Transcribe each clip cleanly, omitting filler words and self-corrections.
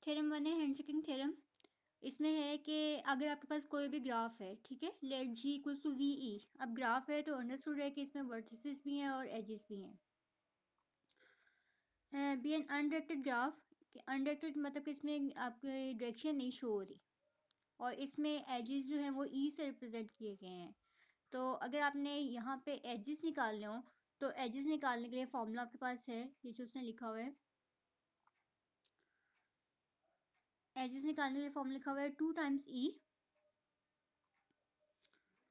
Theorem 1 है handshaking theorem. इसमें है कि अगर आपके पास कोई भी ग्राफ है, ठीक है, let G equals to V E. अब ग्राफ है तो अंडरस्टूड है कि इसमें वर्टिसेस भी हैं और एजेस भी हैं। Be an undirected graph, undirected मतलब कि इसमें आपकी डायरेक्शन नहीं शो हो रही और इसमें एजेस जो हैं वो ई से रिप्रेजेंट किए गए हैं। तो अगर आपने यहाँ पे एजेस निकालने हो तो एजेस निकालने के लिए फॉर्मूला आपके पास है, ये जो उसने लिखा हुआ है, एजेस निकालने के लिए फॉर्मूला लिखा हुआ है 2 टाइम्स ई,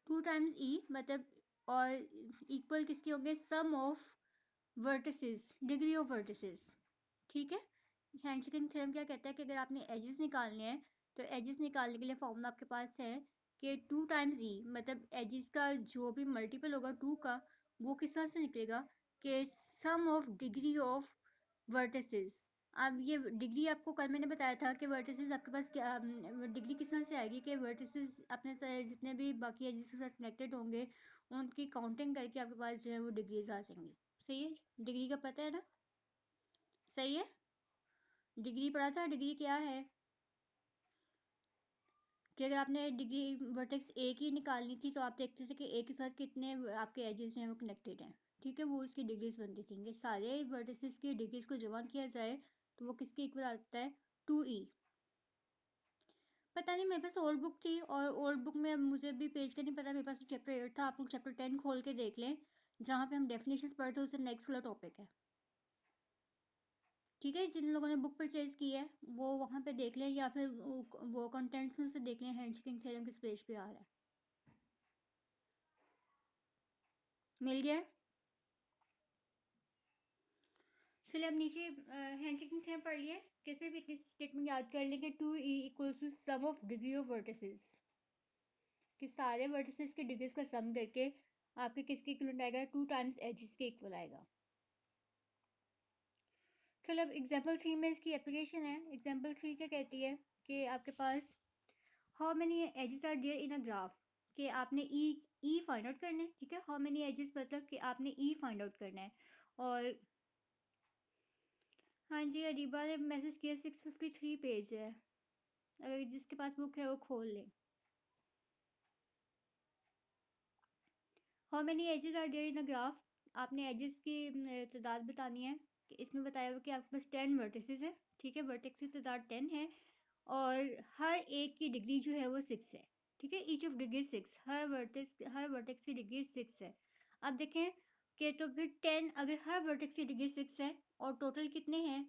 2 टाइम्स ई मतलब, और इक्वल किसके होंगे, sum of vertices, degree of vertices, ठीक है। हैंडशेकिंग थ्योरम क्या कहता है कि अगर आपने एजेस निकालने हैं तो एजेस निकालने के लिए फॉर्मूला आपके पास है कि 2 टाइम्स ई मतलब एजेस का जो भी मल्टीपल होगा 2 का, वो किस तरह से निकलेगा कि सम ऑफ डिग्री ऑफ वर्टिसेस। अब ये डिग्री आपको कल मैंने बताया था कि वर्टिसेस आपके पास क्या डिग्री किस तरह से आएगी कि वर्टिसेस अपने से जितने भी बाकी एजेस के साथ कनेक्टेड होंगे उनकी काउंटिंग करके आपके पास जो है वो डिग्रीज आ जाएंगी। सही है, डिग्री का पता है ना, सही है, डिग्री पढ़ा था। डिग्री क्या है कि अगर आपने डिग्री वर्टेक्स ए की निकालनी थी तो आप देखते थे कि ए के साथ कितने आपके एजेस हैं वो कनेक्टेड हैं, ठीक है, वो उसकी डिग्रीज बनती थी। ये सारे वर्टिसेस की डिग्रीज को जमा किया जाए तो वो किसके इक्वल आता है, 2e। पता नहीं, मेरे पास ओल्ड बुक थी और ओल्ड बुक में मुझे भी पेज का नहीं पता, मेरे पास चैप्टर 8 था। आप लोग चैप्टर 10 खोल के देख लें, जहाँ पे हम डेफिनेशंस पढ़ते हैं उससे नेक्स्ट वाला टॉपिक है, ठीक है। जिन लोगों ने बुक परचेज की है वो वहां पे देख लें या फिर वो कंटेंट्स में से देख लें हैंडशेकिंग थ्योरम किस पेज पे आ रहा है। मिल गया। चलिए अब नीचे हैंडशेकिंग थ्योरम पढ़ लिए कि सिर्फ इतनी स्टेटमेंट याद कर लें कि 2e equals to sum of degree of vertices, कि सारे वर्टिसेस के डिग्रीज का सम करके आपके किसके इक्वल आएगा, 2 टाइम्स एजेस के इक्वल आएगा। चलो अब एग्जाम्पल 3 में इसकी एप्लीकेशन है। एग्जाम्पल 3 क्या कहती है कि आपके पास how many edges are there in a graph, कि आपने ई फाइंड आउट करना है, ठीक है। हाउ मेनी एजेस मतलब कि आपने ई फाइंड आउट करना है। और हाँ जी, अरीबा ने मैसेज किया 653 पेज है, अगर जिसके पास बुक है वो खोल ले। How many edges are there in a graph, आपने एजेस की तादाद बतानी है। कि इसमें बताया हुआ कि आपके पास 10 वर्टिसेस है, ठीक है, वर्टेक्स की तादाद 10 है और हर एक की डिग्री जो है वो 6 है, ठीक है। Each of degree 6, her vertex की डिग्री 6 है। अब देखें कि तो फिर 10, अगर हर वर्टेक्स की डिग्री 6 है और टोटल कितने हैं,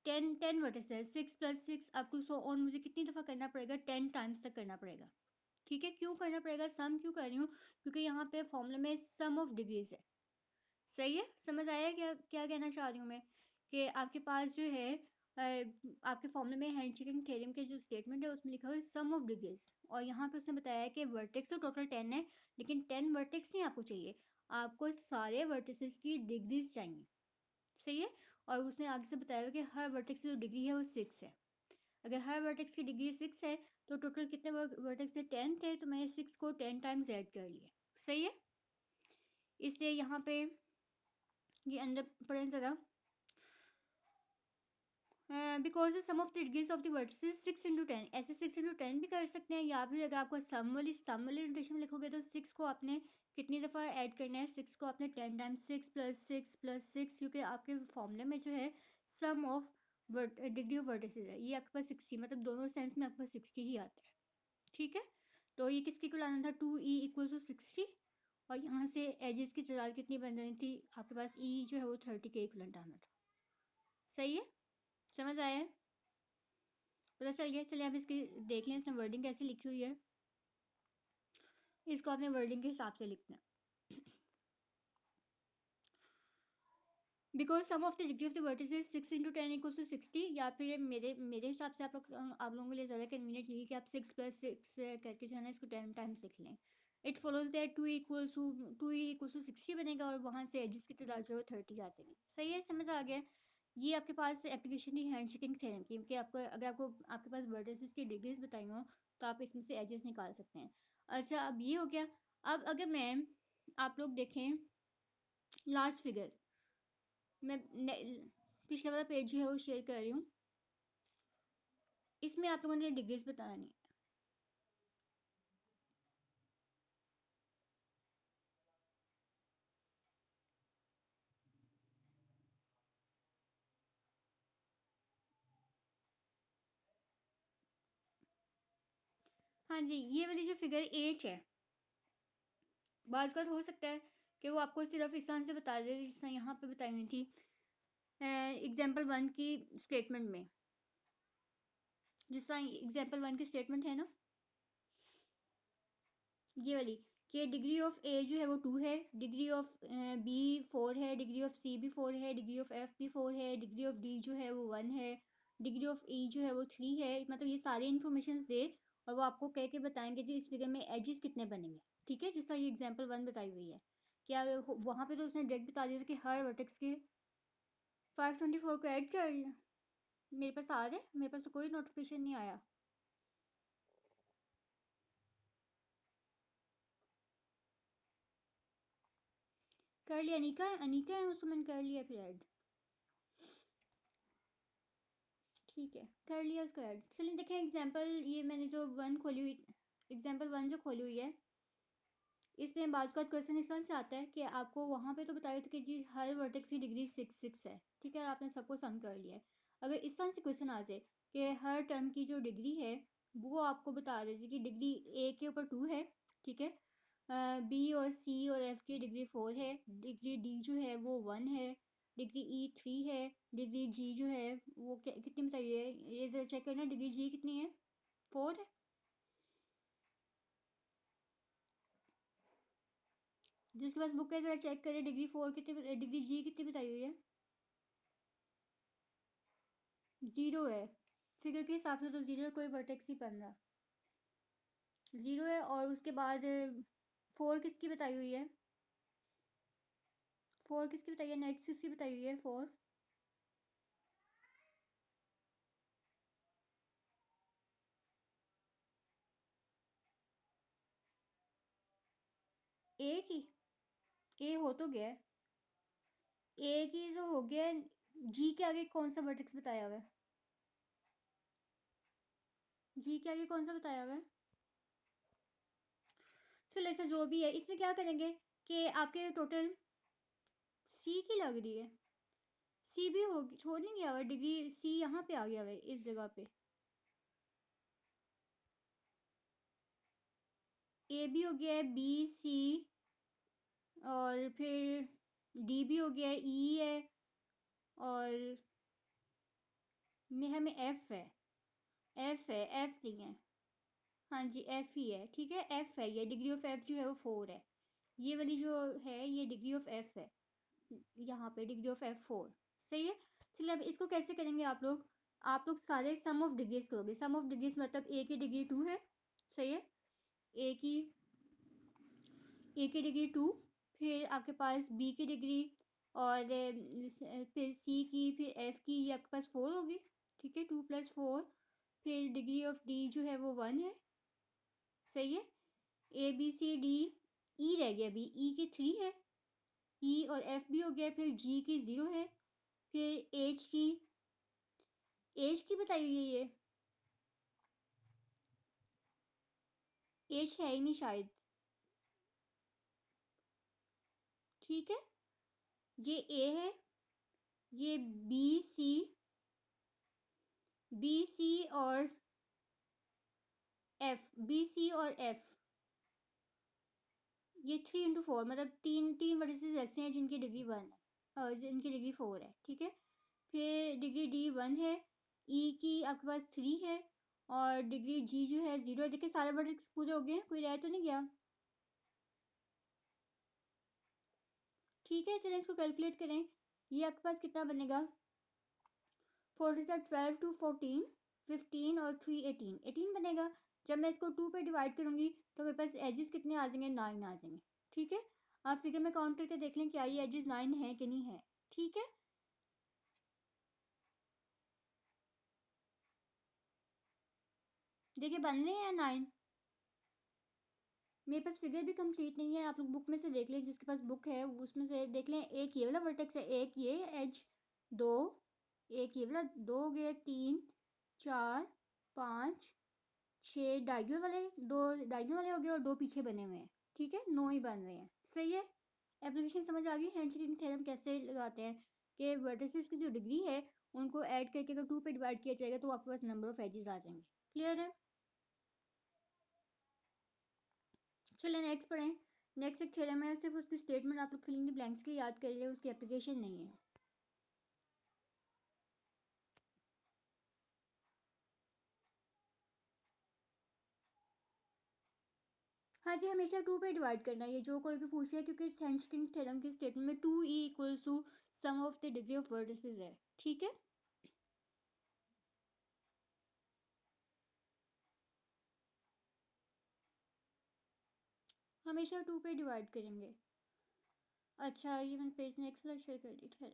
10 वर्टेक्स है, 6 + 6 अप टू सो ऑन, मुझे कितनी दफा करना पड़ेगा, 10 टाइम्स तक करना पड़ेगा, ठीक है। क्यों करना पड़ेगा, सम क्यों कर रही हूँ, क्योंकि यहाँ पे फॉर्मूले में सम ऑफ डिग्रीज है। सही है, समझ आया क्या क्या कहना चाह रही हूँ मैं, कि आपके पास जो है आपके फॉर्मूले में हैंडशेकिंग थ्योरम के जो स्टेटमेंट है उसमें लिखा हुआ है सम ऑफ डिग्रीज, और यहाँ पे उसने बताया है कि वर्टेक्स तो टोटल 10 है लेकिन 10 वर्टेक्स नहीं आपको चाहिए, आपको सारे वर्टिसेस की डिग्रीज चाहिए। सही है, और उसने आगे से बताया कि हर वर्टेक्स की जो डिग्री है वो 6 है। अगर हर वर्टेक्स की डिग्री 6 है तो टोटल कितने वर्टेक्स थे, 10 थे, तो मैंने 6 को 10 टाइम्स ऐड कर लिया। सही है, इसलिए यहाँ पे ये अंदर पढ़ें जरा, because sum of the degrees of the vertices 6 × 10, ऐसे 6 × 10 भी कर सकते हैं, या फिर अगर आपको सम वाली नोटेशन में लिखोगे तो 6 को आपने कितनी दफ़ा ऐड करना है, 6 को आपने 10 टाइम्स 6 + 6 + 6, क्योंकि आपके फॉर्मूले में जो है सम ऑफ डिग्री ऑफ वर्टिसेस है, ये आपके पास 60, मतलब दोनों सेंस में आपके पास 60 ही आता है, ठीक है। तो ये किसके इक्वल आना था, 2e = 60, और यहाँ से एजेस की तादाद कितनी बन रही थी आपके पास, e जो है वो 30 के इक्वलेंट आना था। सही है, समझ आया है, पता चल गया। चलिए आप इसकी देख लें इसमें वर्डिंग कैसे लिखी हुई है, इसको आपने वर्डिंग के हिसाब से लिखना है। Because sum of the degree of the vertices 6 × 10 = 60, या फिर मेरे हिसाब से आप लोगों के लिए ज़्यादा कन्वीनियंट ये कि आप 6 + 6 करके जो है ना इसको 10 टाइम्स लिख लें। इट फॉलोज दैट 2e = 60 बनेगा और वहाँ से एजेस की तादाद जो है 30 आ जाएगी। सही है, समझ आ गया। ये आपके पास एप्लीकेशन थी हैंडशेकिंग थ्योरम की, कि आपको अगर आपके पास वर्टिसेस की डिग्रीज बताई हो तो आप इसमें से एजेस निकाल सकते हैं। अच्छा, अब ये हो गया। अब अगर मैं आप लोग देखें लास्ट फिगर, मैं पिछला वाला पेज जो है वो शेयर कर रही हूँ। इसमें आप लोगों ने डिग्रीज बतानी है। हाँ जी, ये वाली जो फिगर 8 है, बात हो सकता है कि वो आपको सिर्फ इस तरह से बता दे जिस तरह यहाँ पे बताई हुई थी एग्जाम्पल 1 की स्टेटमेंट में। जिस तरह एग्जाम्पल 1 की स्टेटमेंट है ना, ये वाली, कि डिग्री ऑफ ए जो है वो 2 है, डिग्री ऑफ बी 4 है, डिग्री ऑफ सी भी 4 है, डिग्री ऑफ एफ भी 4 है, डिग्री ऑफ डी जो है वो 1 है, डिग्री ऑफ ई जो है वो 3 है। मतलब ये सारे इन्फॉर्मेशन दे और वो आपको कह के बताएंगे जी इस फिगर में एजेस कितने बनेंगे। ठीक है, जिस तरह ये एग्जाम्पल 1 बताई हुई है, क्या वहां पे तो उसने डायरेक्ट बता दिया था कि हर वर्टेक्स के 524 को ऐड कर लिया। मेरे पास आ रहा है, मेरे पास तो कोई नोटिफिकेशन नहीं आया। कर लिया अनिका, अनिका है उसको मैंने कर लिया फिर ऐड। ठीक है, कर लिया उसको ऐड। चलिए देखें एग्जाम्पल, ये मैंने जो 1 खोली हुई, एग्जाम्पल 1 जो खोली हुई है, इसमें बाज का क्वेश्चन इस तरह से आता है कि आपको वहां पे तो बताया था कि जी हर वर्टेक्स की डिग्री 6 है। ठीक है, आपने सबको सम कर लिया है। अगर इस तरह से क्वेश्चन आ जाए कि हर टर्म की जो डिग्री है वो आपको बता रहे कि डिग्री ए के ऊपर 2 है, ठीक है, बी और सी और एफ की डिग्री 4 है, डिग्री डी जो है वो 1 है, डिग्री ई 3 है, डिग्री जी जो है वो कितनी बताइए, ये जरा चेक करना, डिग्री जी कितनी है, 4 है। जिसके पास बुक है जरा चेक करें डिग्री 4 कितनी, डिग्री जी कितनी बताई हुई है। 0 है, फिगर के हिसाब से तो 0 कोई वर्टेक्स ही बन रहा, 0 है। और उसके बाद 4 किसकी बताई हुई है, 4 किसकी बताई है, नेक्स्ट किसकी बताई हुई है, 4 ए की, ए हो तो गया, ए की जो हो गया, जी के आगे कौन सा वर्टेक्स बताया हुआ है, जी के आगे कौन सा बताया हुआ है। चलो ऐसा जो भी है, इसमें क्या करेंगे कि आपके टोटल सी की लग रही है, सी भी होगी, छोड़ नहीं गया हुआ, डिग्री सी यहाँ पे आ गया हुआ है इस जगह पे, ए भी हो गया है, बी सी और फिर डी भी हो गया है, ई है और में हमें एफ है, एफ है, एफ नहीं है, हाँ जी एफ ही है, ठीक है एफ है, ये डिग्री ऑफ एफ जो है वो 4 है, ये वाली जो है ये डिग्री ऑफ एफ है, यहाँ पे डिग्री ऑफ एफ 4, सही है। चलिए अब इसको कैसे करेंगे आप लोग सारे सम ऑफ डिग्रीज करोगे, सम ऑफ डिग्रीज मतलब ए की डिग्री 2 है, सही है, ए की ए की डिग्री 2, फिर आपके पास बी की डिग्री और फिर सी की, फिर एफ की, ये आपके पास 4 होगी, ठीक है, 2 + 4, फिर डिग्री ऑफ डी जो है वो 1 है, सही है, ए बी सी डी, ई रह गया, अभी ई की 3 है, ई और एफ भी हो गया, फिर जी की 0 है, फिर एच की बताई हुई है, ये एच है ही नहीं शायद, ठीक है, ये ए है, ये बी सी और एफ, बी सी और एफ, ये 3 × 4 मतलब तीन तीन वर्टिसेस ऐसे हैं जिनकी डिग्री 1 है, जिनकी डिग्री 4 है, ठीक है, फिर डिग्री डी 1 है, ई की आपके पास 3 है और डिग्री जी जो है 0 है। देखिए सारे वर्टिसेस पूरे हो गए हैं, कोई रह तो नहीं गया, ठीक है। चलिए इसको कैलकुलेट करें, ये आपके पास कितना बनेगा, 4 से 12 to 14, 15 और 3 18, 18 बनेगा। जब मैं इसको 2 पे डिवाइड करूंगी तो मेरे पास एजेस कितने आ जाएंगे, 9 आ जाएंगे, ठीक है। आप फिगर में काउंट करके देख लें क्या ये एजेस 9 है कि नहीं है, ठीक है। देखिए बन रहे हैं 9, मेरे पास फिगर भी कंप्लीट नहीं है, आप लोग बुक में से देख लें, जिसके पास बुक है उसमें से देख लें। एक ये वाला वर्टेक्स है, एक ये एज, दो, एक ये वाला, दो हो गए, 3 4 5 6 डायगोनल वाले, 2 डायगोनल वाले हो गए और 2 पीछे बने हुए हैं, ठीक है, 9 ही बन रहे हैं। सही है। एप्लीकेशन समझ आ गई। हेंसियन थ्योरम कैसे लगाते हैं कि वर्टिसेस की जो डिग्री है उनको ऐड करके अगर 2 पे डिवाइड किया जाएगा तो आपके पास नंबर ऑफ एजेस आ जाएंगे। क्लियर है। चलिए नेक्स्ट पढ़ें। नेक्स्ट एक थ्योरम है, सिर्फ उसकी स्टेटमेंट आप लोग फिलिंग द ब्लैंक्स के लिए याद कर ले, उसकी एप्लीकेशन नहीं है। हाँ जी, हमेशा 2 पे डिवाइड करना है, ये जो कोई भी पूछे है, क्योंकि हेंसियन थ्योरम की स्टेटमेंट में 2e equals to sum of the degree of vertices है, ठीक है। हमेशा 2 पे डिवाइड करेंगे। अच्छा, ये मैंने पेज नेक्स्ट वाला शेयर कर दी, ठहर।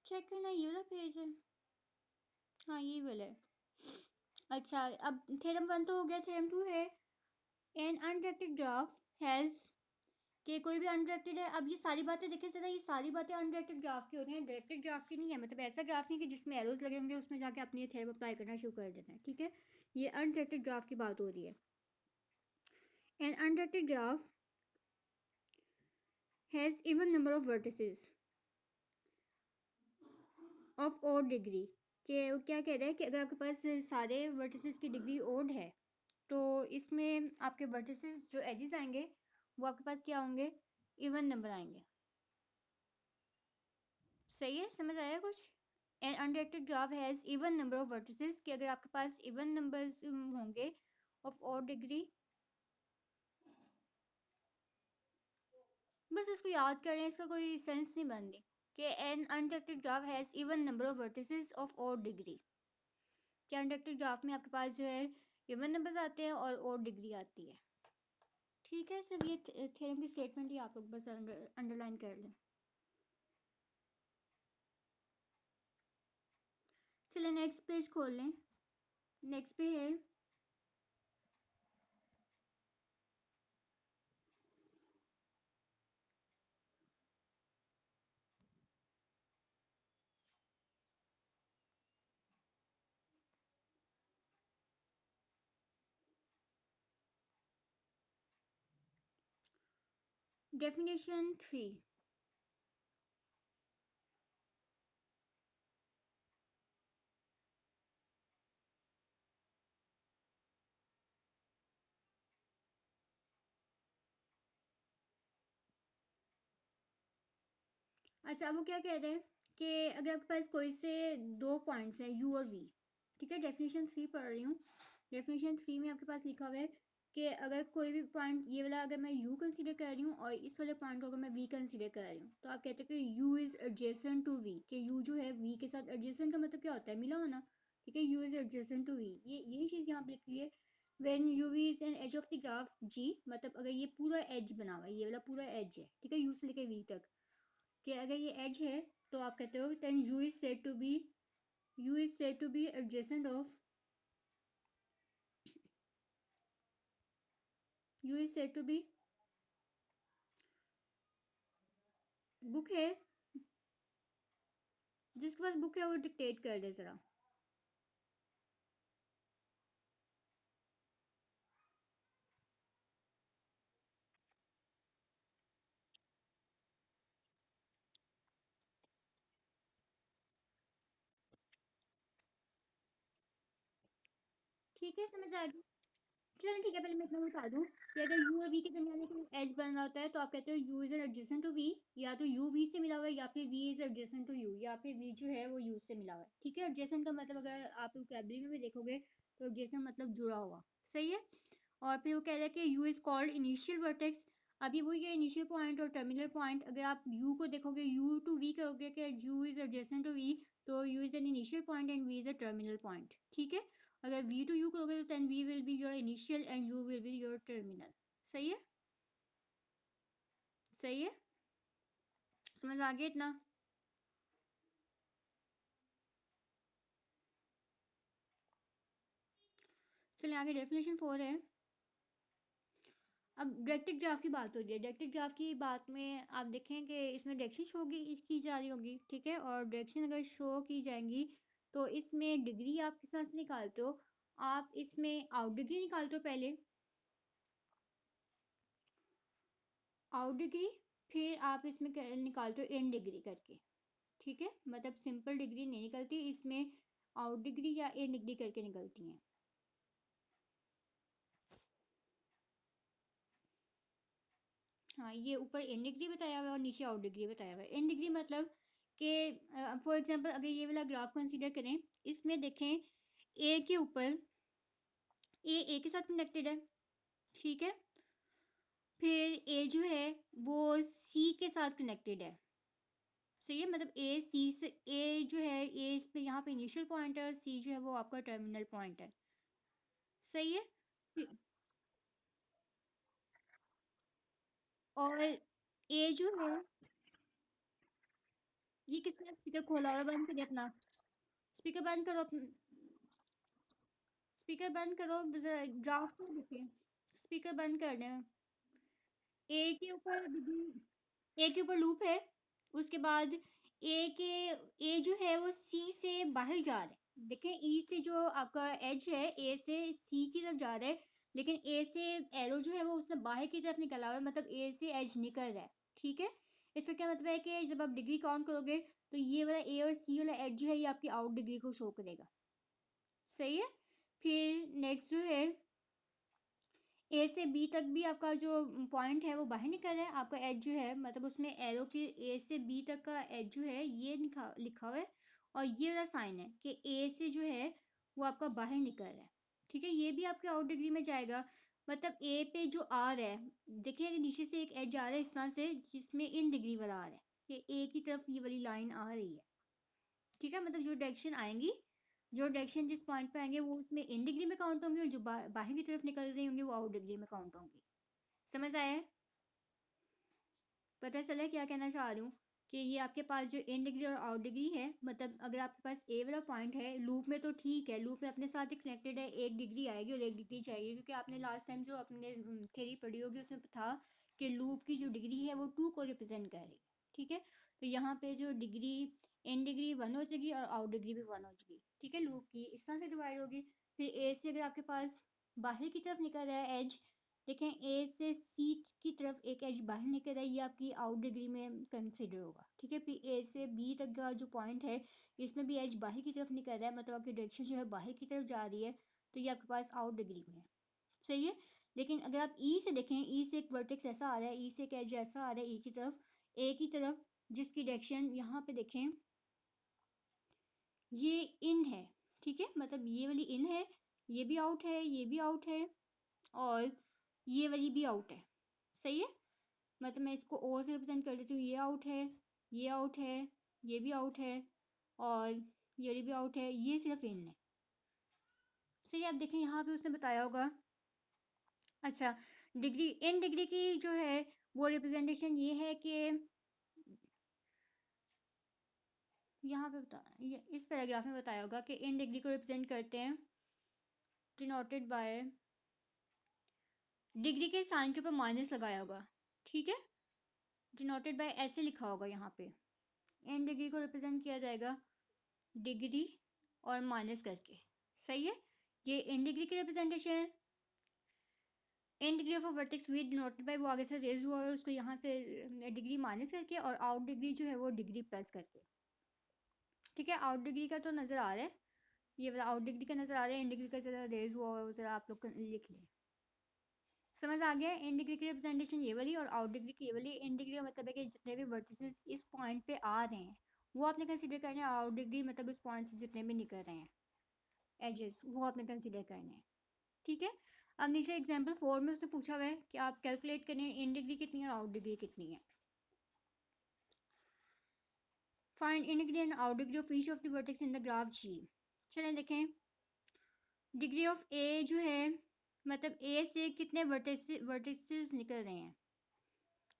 चेक करना, ये वाला पेज है। हाँ, ये वाला है। अच्छा, अब थ्योरम 1 तो हो गया, थ्योरम 2 है एन अनडायरेक्टेड ग्राफ हैज, कि कोई भी अनडायरेक्टेड है। अब ये सारी बातें देखिए जरा, ये सारी बातें अनडायरेक्टेड ग्राफ की हो रही हैं, डायरेक्टेड ग्राफ की नहीं है। मतलब ऐसा ग्राफ नहीं कि जिसमें एरोज लगे होंगे उसमें जाके अपनी थ्योरम अप्लाई करना शुरू कर देना है, ठीक है। ये अनडायरेक्टेड ग्राफ की बात हो रही है। An undirected graph has even number of vertices of odd degree, के क्या कह रहा है कि अगर आपके पास सारे वर्टिसेस की डिग्री ओड है तो इसमें आपके वर्टिसेस जो एजेस आएंगे वो आपके पास क्या होंगे, इवन नंबर आएंगे। सही है, समझ आया कुछ। An undirected graph has even number of vertices, कि अगर आपके पास इवन नंबर्स होंगे ऑफ ओड डिग्री, बस इसको याद कर लें, इसका कोई सेंस नहीं बनती कि an undirected graph has even number of vertices of odd degree, कि अनडायरेक्टेड ग्राफ में आपके पास जो है इवन नंबर्स आते हैं और ओड डिग्री आती है, ठीक है। सिर्फ ये थ्योरम की स्टेटमेंट ही आप लोग बस अंडरलाइन कर लें। चलिए नेक्स्ट पेज खोल लें। नेक्स्ट पे है डेफिनेशन 3। अच्छा, वो क्या कह रहे हैं कि अगर आपके पास कोई से 2 पॉइंट्स हैं u और v, ठीक है, डेफिनेशन 3 पढ़ रही हूँ। डेफिनेशन 3 में आपके पास लिखा हुआ है कि अगर कोई भी पॉइंट, ये वाला अगर मैं u कंसीडर कर रही हूँ और इस वाले पॉइंट को अगर मैं v कंसीडर कर रही हूँ, तो आप कहते हैं कि u is adjacent to v, कि u जो है v के साथ एडजेसेंट का मतलब क्या होता है, मिला होना, ठीक है। u is adjacent to v, ये यही चीज यहाँ पे लिखी है। when uv is an edge of the graph g, मतलब अगर ये पूरा एज बना हुआ है, ये वाला पूरा एज है, ठीक है, u से लेके v तक, कि अगर ये एज है तो आप कहते हो then u is said to be, u is said to be adjacent of, u is said to be, book है, जिसके पास बुक है वो डिक्टेट कर दे जरा। ठीक है, समझ आ गई। चलो ठीक है, पहले मैं इतना बता दूं कि अगर u और v के दरमियान एक एज बन रहा होता है तो आप कहते हो u is adjacent to v, या तो u v से मिला हुआ है या फिर v is adjacent to u, या फिर v जो है वो u से मिला हुआ है, ठीक है। एडजेसेंट का मतलब अगर आप वोकैबुलरी में भी देखोगे तो एडजेसेंट मतलब जुड़ा हुआ, सही है। और फिर वो कह रहा है कि u is called initial vertex. अभी वो ये इनिशियल पॉइंट और टर्मिनल पॉइंट, अगर आप u को देखोगे, u टू v करोगे कि u is adjacent to v, तो u is an initial point and v is a terminal point, ठीक है। अगर v to u करोगे तो then v will be your initial and u will be your terminal। सही है, सही है, समझ आ गया इतना। चलिए आगे डेफिनेशन 4 है। अब डायरेक्टेड ग्राफ की बात हो रही है। डायरेक्टेड ग्राफ की बात में आप देखें कि इसमें डायरेक्शन शो की जा रही होगी, ठीक है, और डायरेक्शन अगर शो की जाएंगी तो इसमें डिग्री आप किस तरह से निकालते हो? आप इसमें आउट डिग्री निकालते हो पहले, आउट डिग्री, फिर आप इसमें निकालते हो इन डिग्री करके, ठीक है, मतलब सिंपल डिग्री नहीं निकलती इसमें, आउट डिग्री या इन डिग्री करके निकलती हैं। हाँ, ये ऊपर इन डिग्री बताया हुआ है और नीचे आउट डिग्री बताया हुआ है। इन डिग्री मतलब कि फॉर एग्जांपल अगर ये वाला ग्राफ कंसीडर करें, इसमें देखें ए के ऊपर ए के साथ कनेक्टेड है, ठीक है, फिर ए जो है वो सी के साथ कनेक्टेड है, सही है, मतलब ए सी से, ए जो है ए इस पे यहाँ पे इनिशियल पॉइंट है और सी जो है वो आपका टर्मिनल पॉइंट है, सही है। और ए जो है, ये किसने स्पीकर खोला हुआ है? बंद करिए अपना स्पीकर, बंद करो अपना स्पीकर, बंद करो, ग्राफ को देखिए, स्पीकर बंद कर दें। ए के ऊपर ए के ऊपर लूप है, उसके बाद ए के ए जो है वो सी से बाहर जा रहा है, देखें ई से जो आपका एज है ए से सी की तरफ जा रहा है, लेकिन ए से एरो जो है वो उसने बाहर की तरफ निकला हुआ है, मतलब ए से एज निकल रहा है, ठीक है। इसका क्या मतलब है कि जब आप डिग्री काउंट करोगे तो ये वाला ए और सी वाला एज जो है ये आपकी आउट डिग्री को शो करेगा, सही है। फिर नेक्स्ट जो है ए से बी तक भी आपका जो पॉइंट है वो बाहर निकल रहा है, आपका एज जो है मतलब उसमें एरो की ए से बी तक का एज जो है ये लिखा हुआ है, और ये वाला साइन है कि ए से जो है वो आपका बाहर निकल रहा है, ठीक है, ये भी आपके आउट डिग्री में जाएगा। मतलब ए पे जो आर है, देखिए नीचे से एक एज आ रहा है इस तरह से जिसमें इन डिग्री वाला आ रहा है कि ए की तरफ ये वाली लाइन आ रही है, ठीक है, मतलब जो डायरेक्शन आएंगी, जो डायरेक्शन जिस पॉइंट पे आएंगे वो उसमें इन डिग्री में काउंट होंगे और जो बाहर की तरफ निकल रही होंगी वो आउट डिग्री में काउंट होंगी। समझ आया है? पता चला क्या कहना चाह रही हूँ? कि ये आपके पास जो इन डिग्री और आउट डिग्री है, मतलब अगर आपके पास ए वाला पॉइंट है लूप में तो ठीक है, लूप में अपने साथ ही कनेक्टेड है, एक डिग्री आएगी और एक डिग्री जाएगी, क्योंकि आपने लास्ट टाइम जो अपने थ्योरी पढ़ी होगी उसमें था कि लूप की जो डिग्री है वो 2 को रिप्रेजेंट कर रही है, ठीक है। तो यहाँ पे जो डिग्री इन डिग्री 1 हो जाएगी और आउट डिग्री भी 1 हो जाएगी, ठीक है, लूप की इस तरह से डिवाइड होगी। फिर ए से अगर आपके पास बाहर की तरफ निकल रहा है एज, देखें ए से सी की तरफ एक एज बाहर निकल रहा है, ये आपकी आउट डिग्री में कंसिडर होगा, ठीक है। फिर ए से बी तक का जो पॉइंट है इसमें भी एज बाहर की तरफ निकल रहा है, मतलब आपकी डायरेक्शन जो है बाहर की तरफ जा रही है, तो ये आपके पास आउट डिग्री में है, सही है। लेकिन अगर आप ई से देखें, ई से एक वर्टेक्स ऐसा आ रहा है, ई से एक एज ऐसा आ रहा है ई की तरफ, ए की तरफ, जिसकी डायरेक्शन यहाँ पे देखें ये इन है, ठीक है, मतलब ये वाली इन है, ये भी आउट है, ये भी आउट है, और ये वाली भी आउट है, सही है। मतलब मैं इसको ओ से रिप्रेजेंट कर देती हूँ, ये आउट है, ये आउट है, ये भी आउट है, और ये भी आउट है, ये सिर्फ इन है, सही है। आप देखें यहाँ पे उसने बताया होगा। अच्छा, डिग्री इन डिग्री की जो है वो रिप्रेजेंटेशन ये है कि यहाँ पे इस पैराग्राफ में बताया होगा कि इन डिग्री को रिप्रेजेंट करते हैं डिनोटेड बाय, डिग्री के साइन के ऊपर माइनस लगाया होगा, ठीक है, डिनोटेड बाय ऐसे लिखा होगा यहाँ पे, इन डिग्री को रिप्रेजेंट किया जाएगा डिग्री और माइनस करके, सही है। ये इन डिग्री की रिप्रेजेंटेशन है। In degree of a vertex V denoted by, वो आगे से रेज हुआ है उसको यहाँ से डिग्री माइनस करके, और आउट डिग्री जो है वो डिग्री प्लस करके, ठीक है। आउट डिग्री का तो नजर आ रहा है, ये वाला आउट डिग्री का नजर आ रहा है, इन डिग्री का जरा रेज हुआ है वो जरा आप लोग लिख लें। समझ आ गया? इन डिग्री की रिप्रेजेंटेशन ये वाली और आउट डिग्री की ये वाली। इन डिग्री का मतलब है कि जितने भी वर्टिसेस इस पॉइंट पे आ रहे हैं वो आपने कंसीडर करने हैं, आउट डिग्री मतलब उस पॉइंट से जितने भी निकल रहे हैं एजेस वो आपने कंसीडर करने हैं, ठीक है। अब नीचे एग्जांपल 4 में उसने पूछा हुआ है कि आप कैलकुलेट करें इन डिग्री कितनी है और आउट डिग्री कितनी है। Find in degree and out degree of each of the vertex in the graph जी। चलें देखें, डिग्री ऑफ ए जो है मतलब ए से कितने वर्टिसेस निकल रहे हैं,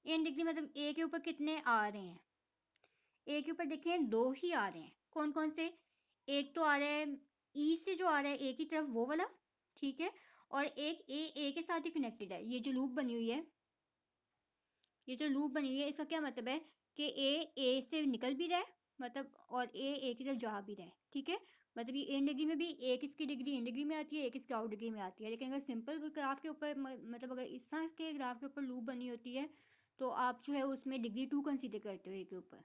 इन डिग्री मतलब ए के ऊपर कितने आ रहे हैं। ए के ऊपर देखें 2 ही आ रहे हैं, कौन कौन से? एक तो आ रहा है ई से जो आ रहा है ए की तरफ वो वाला, ठीक है, और एक ए के साथ ही कनेक्टेड है। ये जो लूप बनी हुई है, ये जो लूप बनी हुई है, इसका क्या मतलब है कि ए से निकल भी रहा है, मतलब, और ए की तरफ जा भी रहा है, ठीक है। मतलब ये इन डिग्री में भी एक इसकी डिग्री इन डिग्री में आती है, एक इसकी आउट डिग्री में आती है। लेकिन अगर सिंपल ग्राफ के ऊपर मतलब अगर इस तरह के ग्राफ के ऊपर लूप बनी होती है तो आप जो है उसमें डिग्री 2 कंसीडर करते हो ए के ऊपर,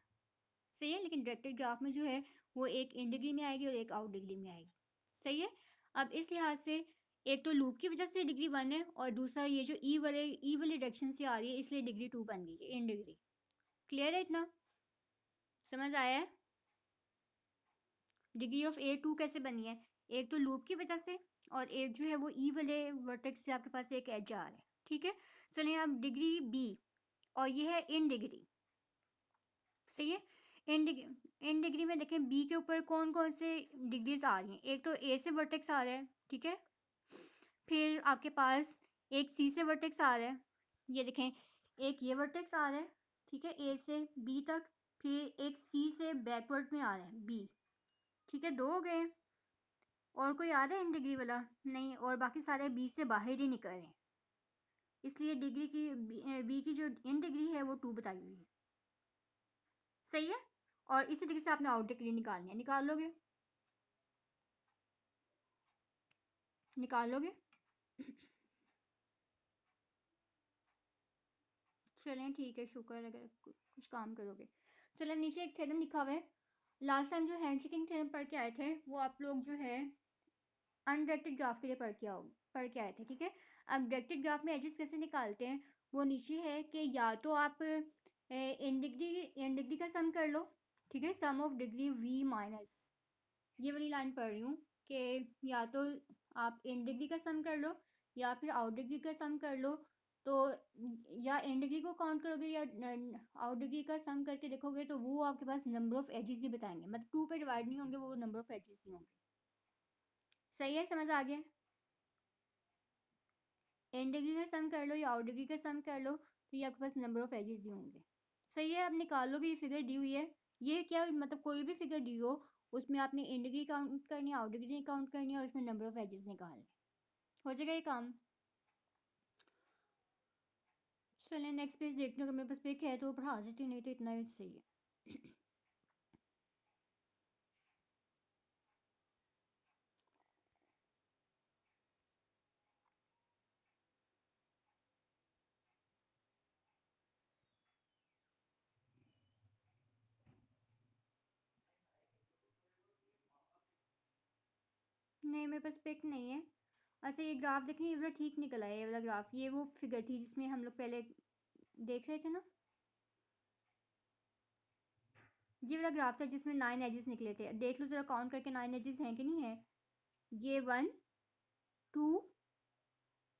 सही है। लेकिन डायरेक्टेड ग्राफ में जो है वो एक इन डिग्री में आएगी और एक आउट डिग्री में आएगी, सही है। अब इस लिहाज से एक तो लूप की वजह से डिग्री 1 है, और दूसरा ये जो ई वाले डायरेक्शन से आ रही है इसलिए डिग्री 2 बन गई है, इन डिग्री। क्लियर है इतना? समझ आया है? डिग्री ऑफ ए 2 कैसे बनी है? एक तो लूप की वजह से, और एक जो है वो ई वाले वर्टेक्स से आपके पास एक एज आ रहा है, ठीक है। चलिए अब डिग्री बी, और ये है इन डिग्री, सही है। इन डिग्री में देखें बी के ऊपर कौन कौन से डिग्रीज आ रही हैं। एक तो ए से वर्टेक्स आ रहा है, ठीक है। फिर आपके पास एक सी से वर्टेक्स आ रहा है, ये देखें, एक ये वर्टेक्स आ रहा है, ठीक है, ए से बी तक। फिर एक सी से बैकवर्ड में आ रहा है बी, ठीक है, दो हो गए। और कोई आ रहा है इन डिग्री वाला? नहीं, और बाकी सारे बी से बाहर ही निकल रहे हैं, इसलिए डिग्री की बी की जो इन डिग्री है वो 2 बताई हुई है, सही है। और इसी तरीके से आपने आउट डिग्री निकालनी है, निकाल लोगे? निकाल लोगे? चलें ठीक है, शुक्र, अगर कुछ काम करोगे। चलें, नीचे एक थ्योरम लिखा हुआ है। लास्ट टाइम जो हैंडशेकिंग थ्योरम पढ़ के आए थे वो आप लोग जो है अनडायरेक्टेड ग्राफ के लिए पढ़ के आए थे, ठीक है। अब डायरेक्टेड ग्राफ में एजेस कैसे निकालते हैं वो नीचे है कि या तो आप इन डिग्री का सम कर लो, ठीक है, सम ऑफ डिग्री वी माइनस, ये वाली लाइन पढ़ रही हूँ कि या तो आप इन डिग्री का सम कर लो या फिर आउट डिग्री का सम कर लो। तो या इन डिग्री को काउंट करोगे या आउट डिग्री का सम करके देखोगे तो वो आपके पास नंबर ऑफ एजेस ही बताएंगे, मतलब 2 पे डिवाइड नहीं होंगे, वो नंबर ऑफ एजेस ही होंगे, सही है, समझ आ गया? इन डिग्री का सम कर लो या आउट डिग्री का सम कर लो तो ये आपके पास नंबर ऑफ एजेस ही होंगे, सही है। अब निकालोगे, ये फिगर दी हुई है, ये क्या मतलब कोई भी फिगर दी हो उसमें आपने इन डिग्री काउंट करनी है, आउट डिग्री काउंट करनी है, और उसमें नंबर ऑफ एजेस निकालने, हो जाएगा ये काम। चलिए नेक्स्ट पेज देखते हैं, अगर मेरे पास पिक है तो पढ़ा देती हूँ, नहीं तो इतना ही सही है। नहीं, मेरे पास पिक नहीं है। अच्छा, ये ग्राफ देखें, ये वाला ठीक निकला है, ये वाला ग्राफ, ये वो फिगर थी जिसमें हम लोग पहले देख रहे थे ना, ये वाला ग्राफ था जिसमें 9 एजेस निकले थे। देख लो जरा काउंट करके 9 एजेस हैं कि नहीं है। ये 1 2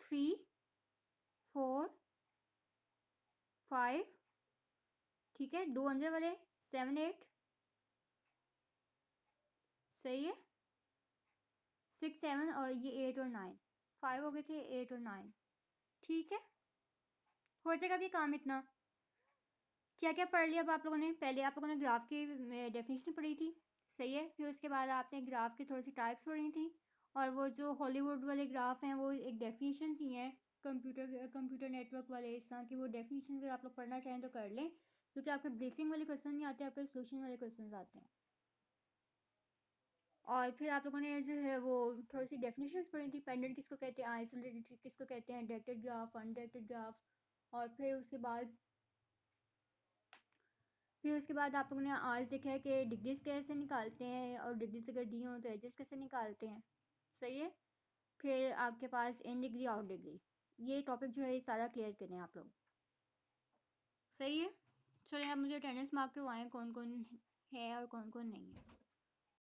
3 4 5, ठीक है, दो अंदर वाले 7 8, सही है, 6 7, और ये 8 और 9, 5 हो गए थे, 8 और 9, ठीक है, हो जाएगा अभी काम इतना। क्या क्या पढ़ लिया अब आप लोगों ने? पहले आप लोगों ने ग्राफ की डेफिनेशन पढ़ी थी, सही है। फिर उसके बाद आपने ग्राफ की थोड़ी सी टाइप्स पढ़ी थी, और वो जो हॉलीवुड वाले ग्राफ हैं वो एक डेफिनेशन ही है, कंप्यूटर नेटवर्क वाले, इस तरह की वो डेफिनेशन अगर आप लोग पढ़ना चाहें तो कर लें, क्योंकि आपके ब्रीफिंग वाले क्वेश्चन नहीं आते, आपके सोल्यूशन वाले क्वेश्चन आते हैं। और फिर आप लोगों ने जो है वो थोड़ी सी डेफिनेशंस पढ़ी थी, पेंडेंट किसको कहते हैं, आइसोलेटेड किसको कहते हैं, डायरेक्टेड ग्राफ, अनडायरेक्टेड ग्राफ। और फिर उसके बाद आप लोगों ने आज देखा है कि डिग्रीज कैसे निकालते हैं, और डिग्रीज अगर दी हो तो एजेस कैसे निकालते हैं, सही है। फिर आपके पास इन डिग्री आउट डिग्री, ये टॉपिक जो है ये सारा क्लियर करें आप लोग, सही है। चलिए आप मुझे अटेंडेंस मार्क करवाएं कौन कौन है और कौन कौन नहीं है।